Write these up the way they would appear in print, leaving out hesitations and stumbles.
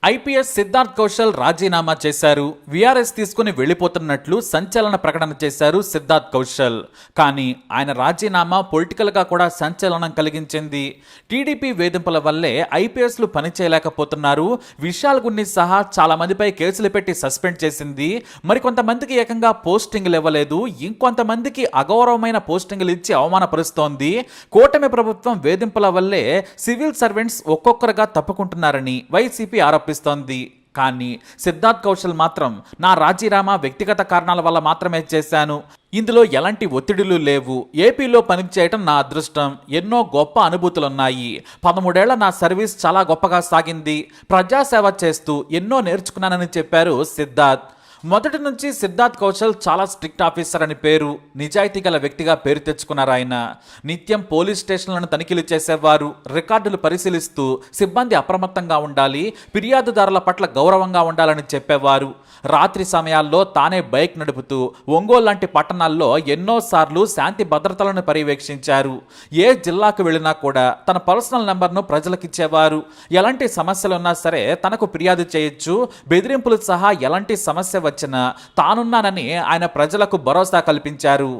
IPS Siddharth Kaushal రాజీనామా చేశారు. VRS తీసుకుని వెళ్లిపోతున్నట్లు సంచలన ప్రకటన చేశారు సిద్ధార్థ్ కౌశల్. కానీ ఆయన రాజీనామా పొలిటికల్ గా కూడా సంచలనం కలిగించింది. టీడీపీ వేధింపుల వల్లే ఐపీఎస్లు పనిచేయలేకపోతున్నారు. విశాల్ గున్ని సహా చాలా మందిపై కేసులు పెట్టి సస్పెండ్ చేసింది. మరికొంతమందికి ఏకంగా పోస్టింగ్లు ఇవ్వలేదు. ఇంకొంతమందికి అగౌరవమైన పోస్టింగ్లు ఇచ్చి అవమానపరుస్తోంది. కూటమి ప్రభుత్వం వేధింపుల వల్లే సివిల్ సర్వెంట్స్ ఒక్కొక్కరుగా తప్పుకుంటున్నారని వైసీపీ ఆరోపిస్తోంది. కానీ సిద్ధార్థ్ కౌశల్ మాత్రం నా రాజీనామా వ్యక్తిగత కారణాల వల్ల మాత్రమే చేశాను. ఇందులో ఎలాంటి ఒత్తిడులు లేవు. ఏపీలో పనిచేయటం నా అదృష్టం. ఎన్నో గొప్ప అనుభూతులున్నాయి. 13 ఏళ్ల నా సర్వీస్ చాలా గొప్పగా సాగింది. ప్రజాసేవ చేస్తూ ఎన్నో నేర్చుకున్నానని చెప్పారు సిద్ధార్థ్. మొదటి నుంచి సిద్ధార్థ్ కౌశల్ చాలా స్ట్రిక్ట్ ఆఫీసర్ అని పేరు, నిజాయితీ గల వ్యక్తిగా పేరు తెచ్చుకున్నారు ఆయన. నిత్యం పోలీస్ స్టేషన్లను తనిఖీలు చేసేవారు. రికార్డులు పరిశీలిస్తూ సిబ్బంది అప్రమత్తంగా ఉండాలి, ఫిర్యాదుదారుల పట్ల గౌరవంగా ఉండాలని చెప్పేవారు. రాత్రి సమయాల్లో తానే బైక్ నడుపుతూ ఒంగోలు లాంటి పట్టణాల్లో ఎన్నోసార్లు శాంతి భద్రతలను పర్యవేక్షించారు. ఏ జిల్లాకు వెళ్ళినా కూడా తన పర్సనల్ నెంబర్ను ప్రజలకిచ్చేవారు. ఎలాంటి సమస్యలున్నా సరే తనకు ఫిర్యాదు చేయొచ్చు. బెదిరింపులు సహా ఎలాంటి సమస్య వచ్చినా తానున్నానని ఆయన ప్రజలకు భరోసా కల్పించారు.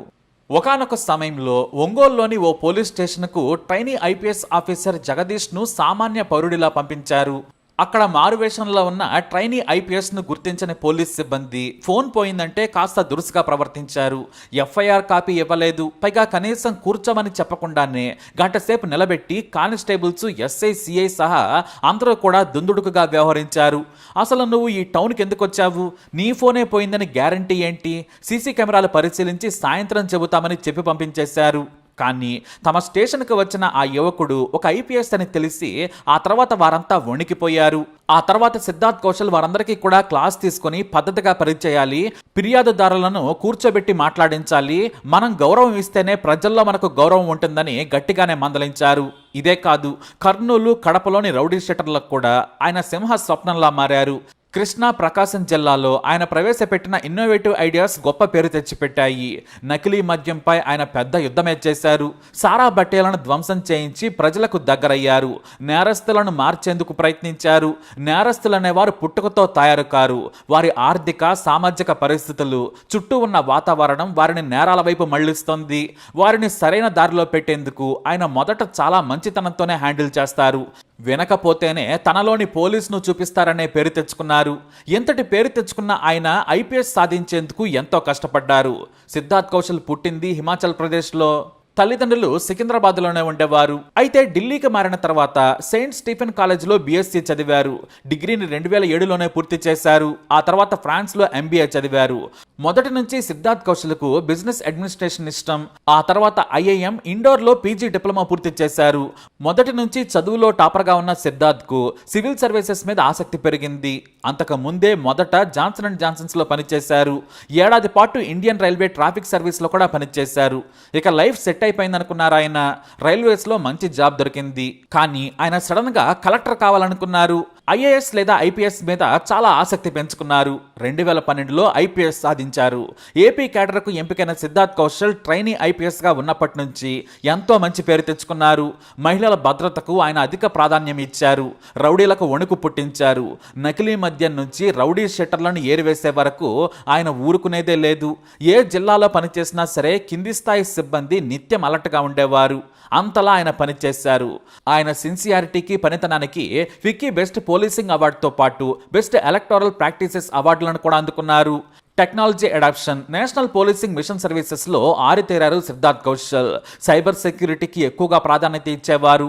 ఒకానొక సమయంలో ఒంగోలులోని ఓ పోలీస్ స్టేషన్కు ట్రైనీ ఐపీఎస్ ఆఫీసర్ జగదీష్ను సామాన్య పౌరుడిలా పంపించారు. అక్కడ మారువేషంలో ఉన్న ట్రైనీ ఐపీఎస్ను గుర్తించని పోలీస్ సిబ్బంది ఫోన్ పోయిందంటే కాస్త దురుసుగా ప్రవర్తించారు. ఎఫ్ఐఆర్ కాపీ ఇవ్వలేదు. పైగా కనీసం కూర్చోమని చెప్పకుండానే గంటసేపు నిలబెట్టి కానిస్టేబుల్స్, ఎస్ఐ, సిఐ సహా అందరూ కూడా దుందుడుకుగా వ్యవహరించారు. అసలు నువ్వు ఈ టౌన్కి ఎందుకు వచ్చావు? నీ ఫోనే పోయిందని గ్యారంటీ ఏంటి? సీసీ కెమెరాలు పరిశీలించి సాయంత్రం చెబుతామని చెప్పి పంపించేశారు. కానీ తమ స్టేషన్కి వచ్చిన ఆ యువకుడు ఒక ఐపీఎస్ అని తెలిసి ఆ తర్వాత వారంతా వణికిపోయారు. ఆ తర్వాత సిద్ధార్థ్ కౌశల్ వారందరికీ కూడా క్లాస్ తీసుకుని పద్ధతిగా పనిచేయాలి, ఫిర్యాదుదారులను కూర్చోబెట్టి మాట్లాడించాలి, మనం గౌరవం ఇస్తేనే ప్రజల్లో మనకు గౌరవం ఉంటుందని గట్టిగానే మందలించారు. ఇదే కాదు, కర్నూలు, కడపలోని రౌడీ షీటర్లకు కూడా ఆయన సింహ స్వప్నంలా మారారు. కృష్ణా, ప్రకాశం జిల్లాలో ఆయన ప్రవేశపెట్టిన ఇన్నోవేటివ్ ఐడియాస్ గొప్ప పేరు తెచ్చిపెట్టాయి. నకిలీ మద్యంపై ఆయన పెద్ద యుద్ధమే చేశారు. సారా బట్టేలను ధ్వంసం చేయించి ప్రజలకు దగ్గరయ్యారు. నేరస్తులను మార్చేందుకు ప్రయత్నించారు. నేరస్తులనేవారు పుట్టుకతో తయారు కారు. వారి ఆర్థిక, సామాజిక పరిస్థితులు, చుట్టూ ఉన్న వాతావరణం వారిని నేరాల వైపు మళ్లిస్తోంది. వారిని సరైన దారిలో పెట్టేందుకు ఆయన మొదట చాలా మంచితనంతోనే హ్యాండిల్ చేస్తారు. వినకపోతేనే తనలోని పోలీసును చూపిస్తారనే పేరు తెచ్చుకున్నారు. ఎంతటి పేరు తెచ్చుకున్న ఆయన ఐపీఎస్ సాధించేందుకు ఎంతో కష్టపడ్డారు. సిద్ధార్థ్ కౌశల్ పుట్టింది హిమాచల్ ప్రదేశ్లో. తల్లిదండ్రులు సికింద్రాబాద్లోనే ఉండేవారు. అయితే ఢిల్లీకి మారిన తర్వాత సెయింట్ స్టీఫెన్ కాలేజ్లో బీఎస్సీ చదివారు. డిగ్రీని 2007లోనే పూర్తి చేశారు. ఆ తర్వాత ఫ్రాన్స్లో ఎంబీఏ చదివారు. మొదటి నుంచి సిద్ధార్థ్ కౌశల్కు బిజినెస్ అడ్మినిస్ట్రేషన్ ఇష్టం. ఆ తర్వాత ఐఐఎం ఇండోర్లో పీజీ డిప్లొమా పూర్తి చేశారు. మొదటి నుంచి చదువులో టాపర్గా ఉన్న సిద్ధార్థ్కు సివిల్ సర్వీసెస్ మీద ఆసక్తి పెరిగింది. అంతకు ముందే మొదట జాన్సన్ అండ్ జాన్సన్స్లో పనిచేశారు. ఏడాది పాటు ఇండియన్ రైల్వే ట్రాఫిక్ సర్వీస్లో కూడా పనిచేశారు. ఇక లైఫ్ సెట్ అయిపోయిందనుకున్నారు ఆయన. రైల్వేస్లో మంచి జాబ్ దొరికింది. కానీ ఆయన సడన్ గా కలెక్టర్ కావాలనుకున్నారు. ఐఏఎస్ లేదా ఐపీఎస్ మీద చాలా ఆసక్తి పెంచుకున్నారు. 2012లో ఐపీఎస్ సాధించారు. ఏపీ క్యాడర్కు ఎంపికైన సిద్ధార్థ్ కౌశల్ ట్రైనీ ఐపీఎస్గా ఉన్నప్పటి నుంచి ఎంతో మంచి పేరు తెచ్చుకున్నారు. మహిళల భద్రతకు ఆయన అధిక ప్రాధాన్యం ఇచ్చారు. రౌడీలకు వణుకు పుట్టించారు. నకిలీ మద్యం నుంచి రౌడీ షెట్టర్లను ఏరివేసే వరకు ఆయన ఊరుకునేదే లేదు. ఏ జిల్లాలో పనిచేసినా సరే కింది స్థాయి సిబ్బంది నిత్యం అలర్ట్గా ఉండేవారు. అంతలా ఆయన పనిచేశారు. ఆయన సిన్సియారిటీకి, పనితనానికి విక్కీ బెస్ట్ పోలీసింగ్ అవార్డుతో పాటు బెస్ట్ ఎలక్టోరల్ ప్రాక్టీసెస్ అవార్డులను కూడా అందుకున్నారు. Technology adoption, national policing mission సర్వీసెస్లో ఆరితేరారు సిద్ధార్థ్ కౌశల్. సైబర్ సెక్యూరిటీకి ఎక్కువగా ప్రాధాన్యత ఇచ్చేవారు.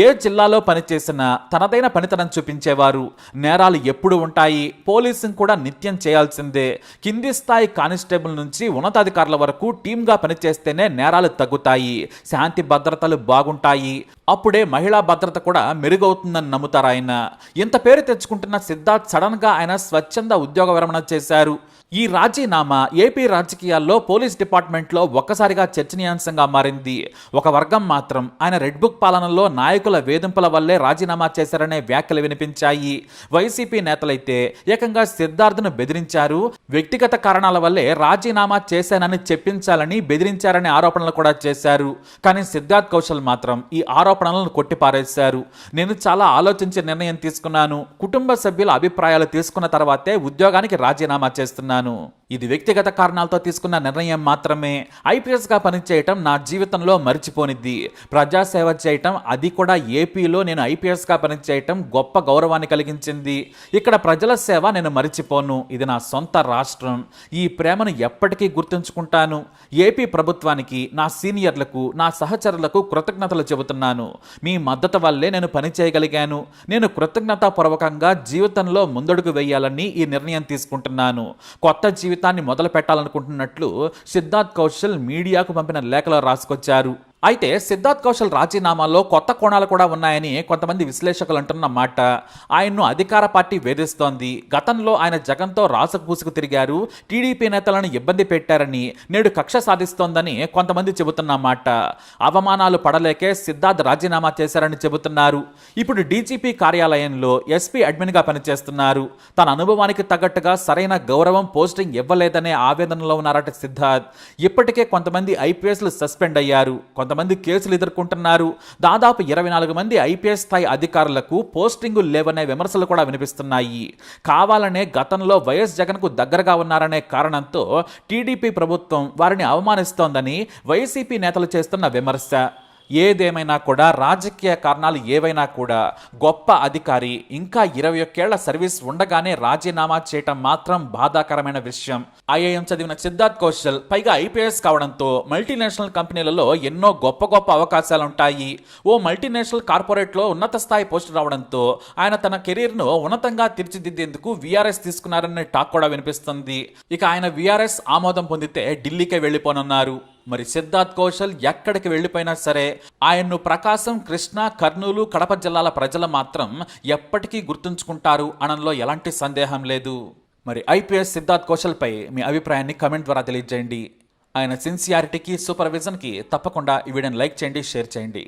ఏ జిల్లాలో పనిచేసినా తనదైన పనితనం చూపించేవారు. నేరాలు ఎప్పుడు ఉంటాయి, పోలీసింగ్ కూడా నిత్యం చేయాల్సిందే. కింది స్థాయి కానిస్టేబుల్ నుంచి ఉన్నతాధికారుల వరకు టీమ్గా పనిచేస్తేనే నేరాలు తగ్గుతాయి, శాంతి భద్రతలు బాగుంటాయి. అప్పుడే మహిళా భద్రత కూడా మెరుగవుతుందని నమ్ముతారు ఆయన. ఇంత పేరు తెచ్చుకుంటున్న సిద్ధార్థ్ సడన్ గా ఆయన స్వచ్ఛంద ఉద్యోగ విరమణ చేశారు. ఈ రాజీనామా ఏపీ రాజకీయాల్లో పోలీస్ డిపార్ట్మెంట్లో ఒక్కసారిగా చర్చనీయాంశంగా మారింది. ఒక వర్గం మాత్రం ఆయన రెడ్ బుక్ పాలనలో నాయకుల వేధింపుల వల్లే రాజీనామా చేశారనే వ్యాఖ్యలు వినిపించాయి. వైసీపీ నేతలైతే ఏకంగా సిద్ధార్థను బెదిరించారు, వ్యక్తిగత కారణాల వల్లే రాజీనామా చేశానని చెప్పించాలని బెదిరించారనే ఆరోపణలు కూడా చేశారు. కానీ సిద్ధార్థ్ కౌశల్ మాత్రం ఈ ఆరోపణలను కొట్టిపారేశారు. నేను చాలా ఆలోచించి నిర్ణయం తీసుకున్నాను, కుటుంబ సభ్యుల అభిప్రాయాలు తీసుకున్న తర్వాతే ఉద్యోగానికి రాజీనామా చేస్తున్నాను. ఇది వ్యక్తిగత కారణాలతో తీసుకున్న నిర్ణయం మాత్రమే. ఐపీఎస్గా పనిచేయటం నా జీవితంలో మరిచిపోనిద్ది. ప్రజాసేవ చేయటం, అది కూడా ఏపీలో నేను ఐపీఎస్గా పనిచేయటం గొప్ప గౌరవాన్ని కలిగించింది. ఇక్కడ ప్రజల సేవ నేను మరిచిపోను. ఇది నా సొంత రాష్ట్రం. ఈ ప్రేమను ఎప్పటికీ గుర్తుంచుకుంటాను. ఏపీ ప్రభుత్వానికి, నా సీనియర్లకు, నా సహచరులకు కృతజ్ఞతలు చెబుతున్నాను. మీ మద్దతు వల్లే నేను పని చేయగలిగాను. నేను కృతజ్ఞతాపూర్వకంగా జీవితంలో ముందడుగు వేయాలని ఈ నిర్ణయం తీసుకుంటున్నాను. కొత్త జీవితాన్ని మొదలు పెట్టాలనుకుంటున్నట్లు సిద్ధార్థ్ కౌశల్ మీడియాకు పంపిన లేఖలో రాసుకొచ్చారు. అయితే సిద్ధార్థ్ కౌశల్ రాజీనామాలో కొత్త కోణాలు కూడా ఉన్నాయని కొంతమంది విశ్లేషకులు అంటున్న మాట. ఆయన్ను అధికార పార్టీ వేధిస్తోంది. గతంలో ఆయన జగన్తో రాసుకు పూసుకు తిరిగారు, టీడీపీ నేతలను ఇబ్బంది పెట్టారని, నేడు కక్ష సాధిస్తోందని కొంతమంది చెబుతున్న మాట. అవమానాలు పడలేకే సిద్ధార్థ్ రాజీనామా చేశారని చెబుతున్నారు. ఇప్పుడు డీజీపీ కార్యాలయంలో ఎస్పీ అడ్మిన్గా పనిచేస్తున్నారు. తన అనుభవానికి తగ్గట్టుగా సరైన గౌరవం, పోస్టింగ్ ఇవ్వలేదనే ఆవేదనలో ఉన్నారట సిద్ధార్థ్. ఇప్పటికే కొంతమంది ఐపీఎస్లు సస్పెండ్ అయ్యారు, కొంతమంది కేసులు ఎదుర్కొంటున్నారు. దాదాపు 24 మంది ఐపీఎస్ స్థాయి అధికారులకు పోస్టింగులు లేవనే విమర్శలు కూడా వినిపిస్తున్నాయి. కావాలనే గతంలో వైఎస్ జగన్కు దగ్గరగా ఉన్నారనే కారణంతో టీడీపీ ప్రభుత్వం వారిని అవమానిస్తోందని వైసీపీ నేతలు చేస్తున్న విమర్శ. ఏదేమైనా కూడా, రాజకీయ కారణాలు ఏవైనా కూడా, గొప్ప అధికారి ఇంకా 21 ఏళ్ల సర్వీస్ ఉండగానే రాజీనామా చేయటం మాత్రం బాధాకరమైన విషయం. ఐఐఎం చదివిన సిద్ధార్థ్ కౌశల్ పైగా ఐపీఎస్ కావడంతో మల్టీనేషనల్ కంపెనీలలో ఎన్నో గొప్ప గొప్ప అవకాశాలుంటాయి. ఓ మల్టీనేషనల్ కార్పొరేట్లో ఉన్నత స్థాయి పోస్టు రావడంతో ఆయన తన కెరీర్ను ఉన్నతంగా తీర్చిదిద్దేందుకు వీఆర్ఎస్ తీసుకున్నారనే టాక్ కూడా వినిపిస్తుంది. ఇక ఆయన వీఆర్ఎస్ ఆమోదం పొందితే ఢిల్లీకే వెళ్లిపోనున్నారు. మరి సిద్ధార్థ్ కౌశల్ ఎక్కడికి వెళ్ళిపోయినా సరే ఆయన్ను ప్రకాశం, కృష్ణా, కర్నూలు, కడప జిల్లాల ప్రజలు మాత్రం ఎప్పటికీ గుర్తుంచుకుంటారు అనడంలో ఎలాంటి సందేహం లేదు. మరి ఐపీఎస్ సిద్ధార్థ్ కౌశల్పై మీ అభిప్రాయాన్ని కమెంట్ ద్వారా తెలియజేయండి. ఆయన సిన్సియారిటీకి, సూపర్విజన్కి తప్పకుండా ఈ వీడియోని లైక్ చేయండి, షేర్ చేయండి.